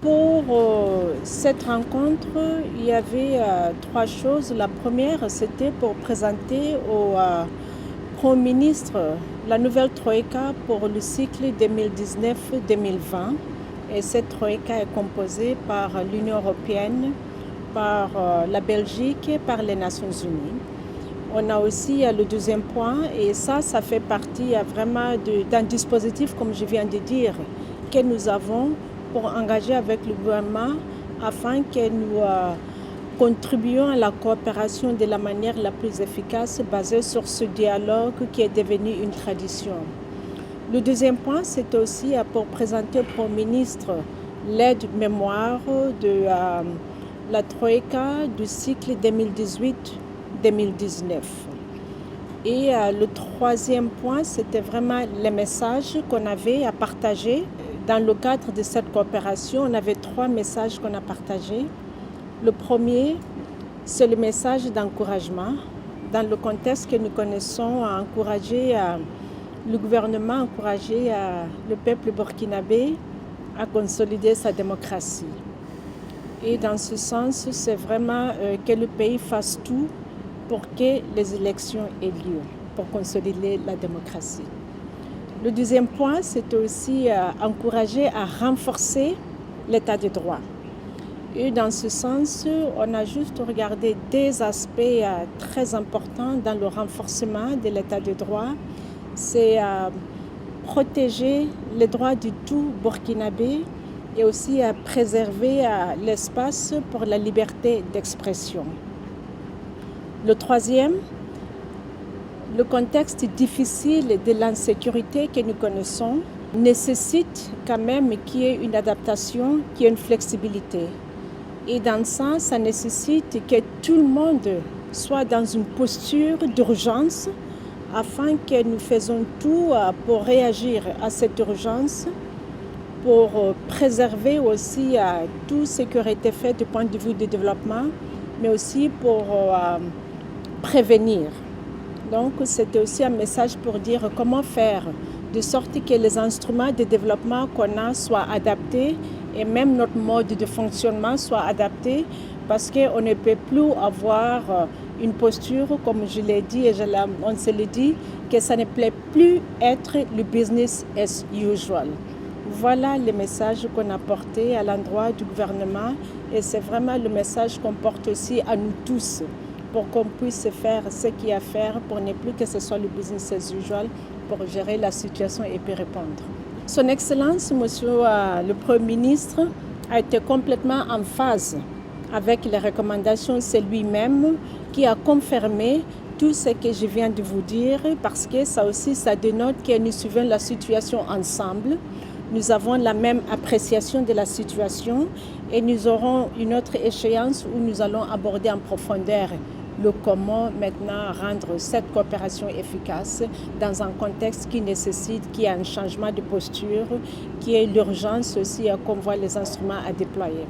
Pour cette rencontre, il y avait trois choses. La première, c'était pour présenter au Premier ministre la nouvelle Troïka pour le cycle 2019-2020. Et cette Troïka est composée par l'Union européenne, par la Belgique et par les Nations unies. On a aussi le deuxième point, et ça fait partie vraiment d'un dispositif, comme je viens de dire, que nous avons pour engager avec le gouvernement afin que nous contribuions à la coopération de la manière la plus efficace basée sur ce dialogue qui est devenu une tradition. Le deuxième point, c'est aussi pour présenter au Premier ministre l'aide mémoire de la Troïka du cycle 2018-2019. Et le troisième point, c'était vraiment les messages qu'on avait à partager. Dans le cadre de cette coopération, on avait trois messages qu'on a partagés. Le premier, c'est le message d'encouragement. Dans le contexte que nous connaissons, à encourager le gouvernement, à encourager le peuple burkinabé à consolider sa démocratie. Et dans ce sens, c'est vraiment que le pays fasse tout pour que les élections aient lieu, pour consolider la démocratie. Le deuxième point, c'est aussi encourager à renforcer l'état de droit. Et dans ce sens, on a juste regardé des aspects très importants dans le renforcement de l'état de droit. C'est protéger les droits du tout burkinabé et aussi préserver l'espace pour la liberté d'expression. Le troisième, le contexte difficile de l'insécurité que nous connaissons nécessite quand même qu'il y ait une adaptation, qu'il y ait une flexibilité. Et dans ça, ça nécessite que tout le monde soit dans une posture d'urgence afin que nous faisons tout pour réagir à cette urgence, pour préserver aussi tout ce qui aurait été fait du point de vue du développement, mais aussi pour prévenir. Donc, c'était aussi un message pour dire comment faire de sorte que les instruments de développement qu'on a soient adaptés et même notre mode de fonctionnement soit adapté parce qu'on ne peut plus avoir une posture, comme je l'ai dit et on se l'est dit, que ça ne plaît plus être le business as usual. Voilà le message qu'on a porté à l'endroit du gouvernement et c'est vraiment le message qu'on porte aussi à nous tous, pour qu'on puisse faire ce qu'il y a à faire pour ne plus que ce soit le business as usual pour gérer la situation et puis répondre. Son Excellence, Monsieur le Premier ministre, a été complètement en phase avec les recommandations. C'est lui-même qui a confirmé tout ce que je viens de vous dire parce que ça aussi, ça dénote que nous suivons la situation ensemble. Nous avons la même appréciation de la situation et nous aurons une autre échéance où nous allons aborder en profondeur le comment maintenant rendre cette coopération efficace dans un contexte qui nécessite qu'il y ait un changement de posture, qu'il y ait l'urgence aussi qu'on voit les instruments à déployer.